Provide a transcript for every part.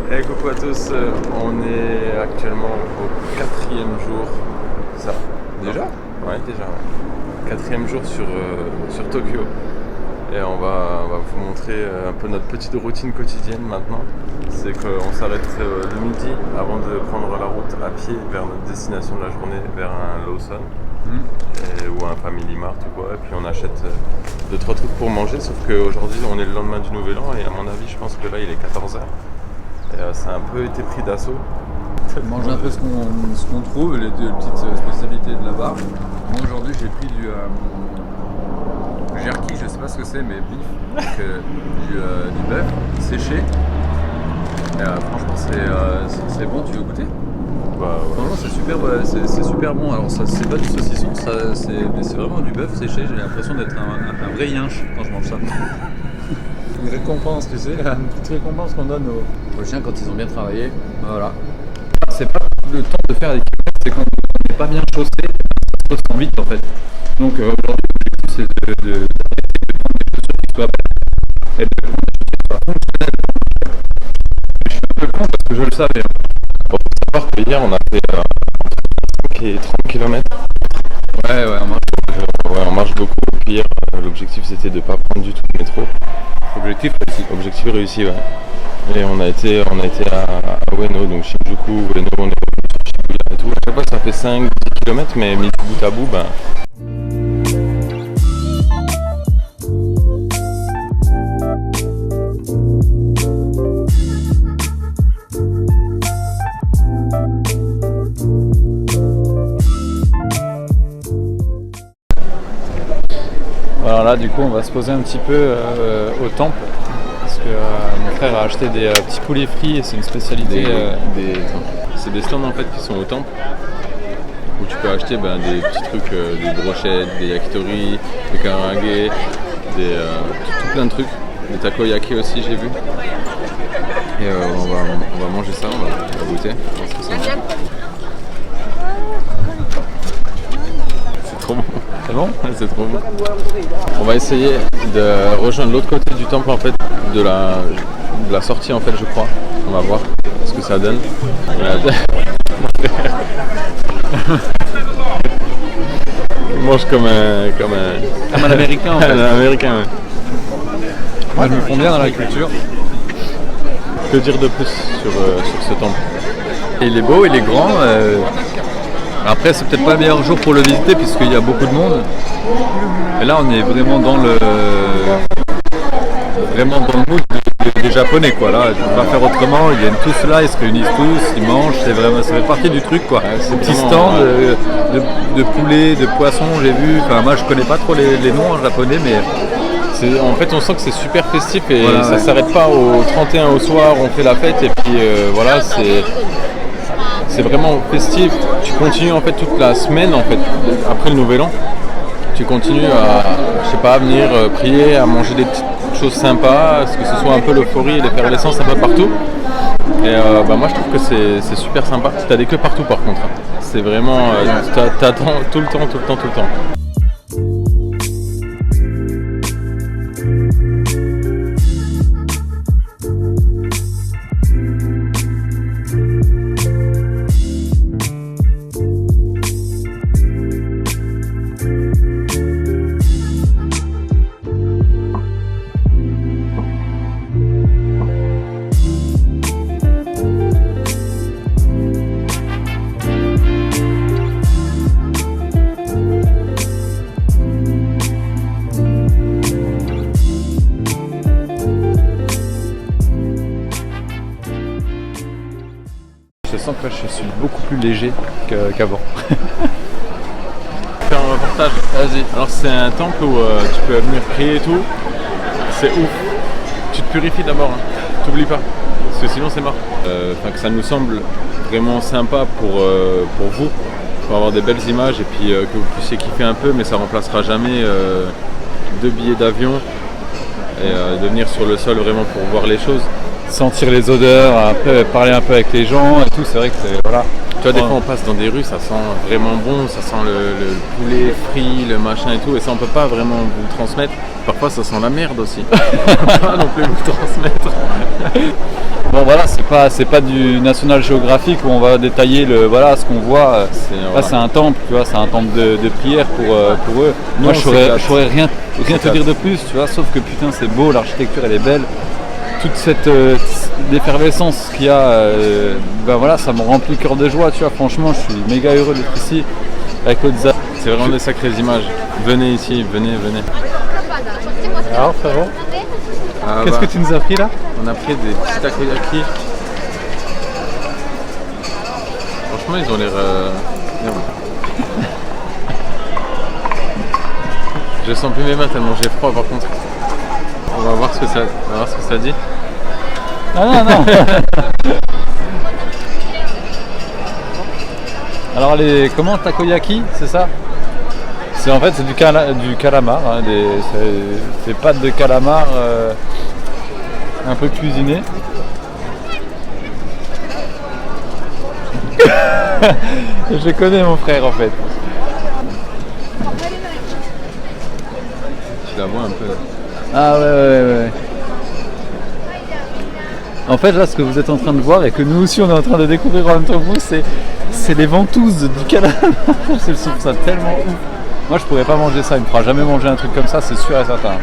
Hey, coucou à tous, on est actuellement au 4e jour. Ça Déjà? Ouais, déjà. Ouais. 4e jour sur Tokyo. Et on va vous montrer un peu notre petite routine quotidienne maintenant. C'est qu'on s'arrête le midi avant de prendre la route à pied vers notre destination de la journée, vers un Lawson ou un Family Mart ou quoi. Et puis on achète 2-3 trucs pour manger, sauf qu'aujourd'hui on est le lendemain du Nouvel An et à mon avis je pense que là il est 14h. Et ça a un peu été pris d'assaut. Manger un peu ce qu'on trouve, les deux petites spécialités de là-bas. Moi aujourd'hui j'ai pris du jerky, je sais pas ce que c'est, mais beef, donc, du bœuf séché. Et, franchement c'est bon, tu veux goûter? Bah, ouais. Franchement c'est super bon. Alors ça c'est pas du saucisson, mais c'est vraiment du bœuf séché. J'ai l'impression d'être un vrai yinche quand je mange ça. Une récompense, tu sais, une petite récompense qu'on donne aux chiens quand ils ont bien travaillé. Voilà. C'est pas le temps de faire des kilomètres, c'est quand on n'est pas bien chaussé, ça se ressent vite en fait. Donc aujourd'hui, l'objectif c'est de prendre des chaussures qui soient belles et de prendre des chaussures qui soient fonctionnelles. Je suis un peu con parce que je le savais. Bon, faut savoir que hier on a fait entre 5 et 30 km. Ouais, on marche. Ouais, on marche beaucoup. Puis hier, l'objectif c'était de ne pas prendre du tout le métro. Objectif réussi. Objectif réussi, ouais. Et on a été à Ueno, donc Shinjuku, Ueno, on est revenu sur Shibuya et tout. À chaque fois ça fait 5-10 km, mais mis bout à bout, ben. Alors là du coup on va se poser un petit peu au temple parce que mon frère a acheté des petits poulets frits et c'est une spécialité. C'est des stands en fait qui sont au temple où tu peux acheter des petits trucs, des brochettes, des yakitori, des karaage, tout plein de trucs, des takoyaki aussi j'ai vu. Et on va manger ça, on va goûter. Voir ce que ça donne. C'est trop bon. C'est bon? C'est trop bon. On va essayer de rejoindre l'autre côté du temple en fait, de la sortie en fait je crois. On va voir ce que ça donne. Il mange comme un américain en fait. Un américain, ouais. Moi je me prends bien dans la culture. Que dire de plus sur ce temple? Il est beau, il est grand. Après c'est peut-être pas le meilleur jour pour le visiter puisqu'il y a beaucoup de monde. Et là on est vraiment dans le mood des Japonais quoi. Là tu peux pas faire autrement, ils viennent tous là, ils se réunissent tous, ils mangent, ça fait partie du truc quoi. Ouais, Petit stand de poulet, de poisson j'ai vu, enfin moi je connais pas trop les noms en japonais mais en fait on sent que c'est super festif et voilà, ça ouais. s'arrête pas au 31 au soir, on fait la fête et puis voilà c'est vraiment festif. Tu continues en fait toute la semaine en fait après le Nouvel An. Tu continues à venir prier, à manger des petites choses sympas, que ce soit un peu l'euphorie et l'effervescence un peu partout. Et moi je trouve que c'est super sympa. T'as des queues partout par contre. C'est vraiment t'attends tout le temps. je sens que je suis beaucoup plus léger qu'avant. Faire un reportage. Vas-y. Alors c'est un temple où tu peux venir prier et tout. C'est ouf. Tu te purifies d'abord, hein. T'oublies pas. Parce que sinon c'est mort. Que ça nous semble vraiment sympa pour vous. Pour avoir des belles images et puis que vous puissiez kiffer un peu, mais ça remplacera jamais 2 billets d'avion et de venir sur le sol vraiment pour voir les choses. Sentir les odeurs, parler un peu avec les gens et tout, c'est vrai que c'est voilà. Tu vois, des fois on passe dans des rues, ça sent vraiment bon, ça sent le poulet frit, le machin et tout, et ça on peut pas vraiment vous le transmettre. Parfois ça sent la merde aussi. On peut pas non plus vous le transmettre. Bon voilà, c'est pas du National Geographic où on va détailler ce qu'on voit. Là c'est un temple, tu vois, c'est un temple de prière pour eux. Moi je saurais rien te dire de plus, tu vois, sauf que putain c'est beau, l'architecture elle est belle. Toute cette effervescence qu'il y a, ça me remplit le cœur de joie, tu vois. Franchement, je suis méga heureux d'être ici avec Otza. C'est vraiment des sacrées images. Venez ici, venez. Alors frérot, qu'est-ce que tu nous as pris là? On a pris des petits takoyaki. Franchement, ils ont l'air... Je sens plus mes mains tellement j'ai froid par contre. On va voir ce que ça dit. Ah non. Alors comment takoyaki, c'est ça? C'est en fait c'est du calamar, hein, des pâtes de calamar un peu cuisinées. Je connais mon frère en fait. Tu la vois un peu. Ah ouais. En fait là ce que vous êtes en train de voir et que nous aussi on est en train de découvrir en même temps que vous, c'est les ventouses du calamar. Je trouve ça tellement ouf. Moi je pourrais pas manger ça, il me fera jamais manger un truc comme ça, c'est sûr et certain.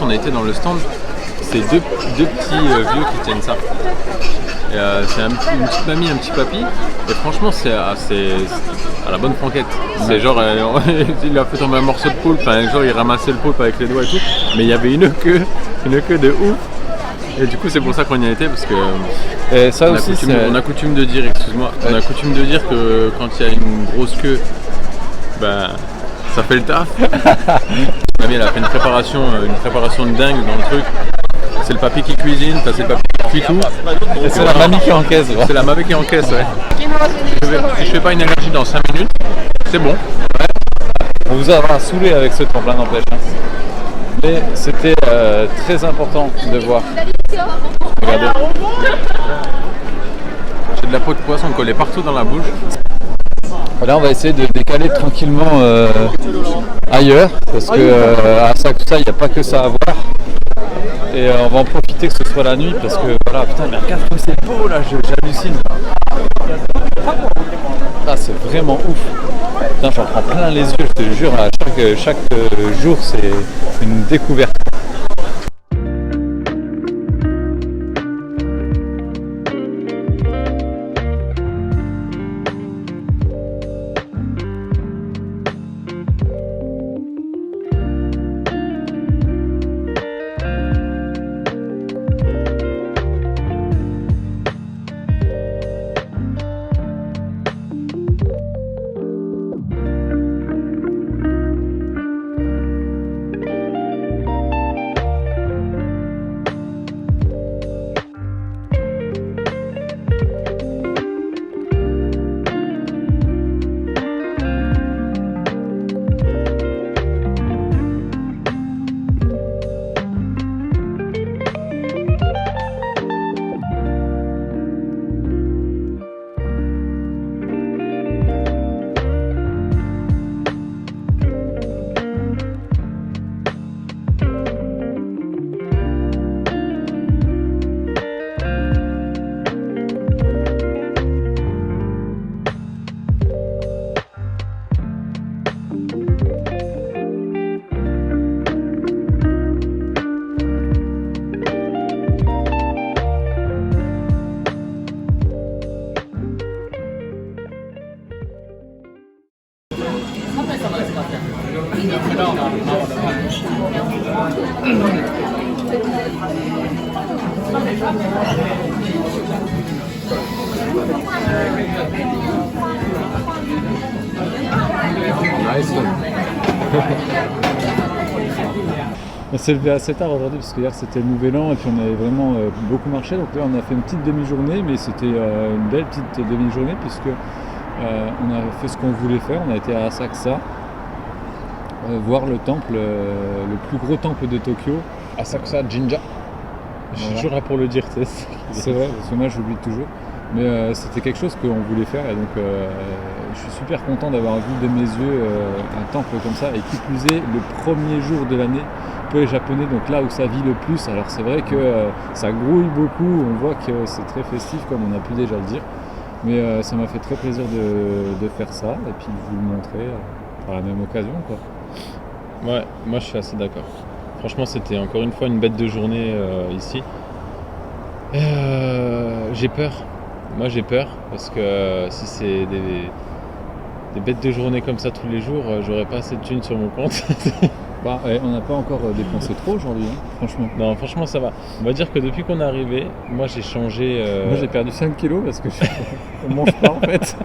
On a été dans le stand, c'est deux petits vieux qui tiennent ça. Et, c'est une petite mamie, un petit papy, et franchement c'est à la bonne franquette. C'est genre, il a fait tomber un morceau de poulpe, genre il ramassait le poulpe avec les doigts et tout, mais il y avait une queue de ouf. Et du coup c'est pour ça qu'on y a été parce que on a coutume de dire, on a coutume de dire que quand il y a une grosse queue, ça fait le taf. Mamie elle a fait une préparation de dingue dans le truc. C'est le papy qui cuisine, c'est le papy qui cuit tout. Et c'est la mamie qui encaisse. C'est la mamie qui encaisse, ouais. Si je fais pas une allergie dans 5 minutes, c'est bon. On vous aura saoulé avec ce temple, n'empêche. Mais c'était très important de voir. Regardez. J'ai de la peau de poisson collée partout dans la bouche. Là on va essayer de décaler tranquillement ailleurs parce que à Asakusa il n'y a pas que ça à voir et on va en profiter que ce soit la nuit parce que voilà putain mais regarde comme c'est beau là, j'hallucine. Ah c'est vraiment ouf. Putain j'en prends plein les yeux, je te jure, à chaque jour c'est une découverte. On s'est levé assez tard aujourd'hui parce que hier c'était le nouvel an et puis on avait vraiment beaucoup marché, donc là on a fait une petite demi-journée, mais c'était une belle petite demi-journée puisque on a fait ce qu'on voulait faire. On a été à Asakusa voir le temple, le plus gros temple de Tokyo, Asakusa Jinja. Je suis toujours là pour le dire, c'est vrai parce que moi j'oublie toujours, mais c'était quelque chose qu'on voulait faire et donc je suis super content d'avoir vu de mes yeux un temple comme ça et qui plus est le premier jour de l'année peu japonais, donc là où ça vit le plus. Alors c'est vrai que ça grouille beaucoup, on voit que c'est très festif comme on a pu déjà le dire. Mais ça m'a fait très plaisir de faire ça et puis de vous le montrer par la même occasion, quoi. Ouais, moi je suis assez d'accord. Franchement, c'était encore une fois une bête de journée ici. J'ai peur. Moi j'ai peur parce que si c'est des bêtes de journée comme ça tous les jours, j'aurais pas assez de thunes sur mon compte. Bah, on n'a pas encore dépensé trop aujourd'hui, hein, franchement. Non, franchement ça va. On va dire que depuis qu'on est arrivé, moi j'ai changé. Moi j'ai perdu 5 kilos parce que on mange pas en fait.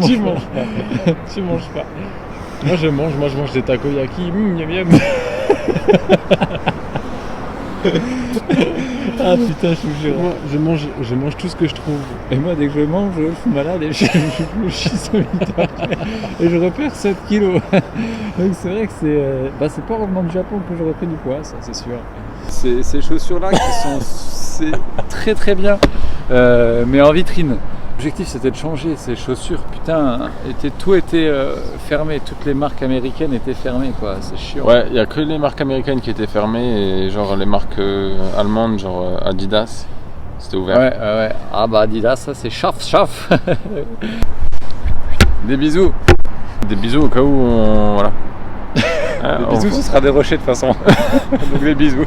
Tu manges pas. Tu manges pas. Moi je mange des takoyaki. Miam miam. Ah putain, je vous jure. Moi je mange tout ce que je trouve. Et moi dès que je mange, je suis malade et je chie 5 minutes après. Et je repère 7 kilos. Donc c'est vrai que c'est pas revenant du Japon que j'aurais pris du poids, ça c'est sûr. Ces chaussures-là c'est très très bien, mais en vitrine. L'objectif c'était de changer ces chaussures, putain, tout était fermé, toutes les marques américaines étaient fermées, quoi, c'est chiant. Ouais, il n'y a que les marques américaines qui étaient fermées et genre les marques allemandes, genre Adidas, c'était ouvert. Ouais. Ah bah Adidas, ça c'est chaff. Des bisous. Des bisous au cas où voilà. Les bisous, ce sera des rochers de toute façon. Donc des bisous.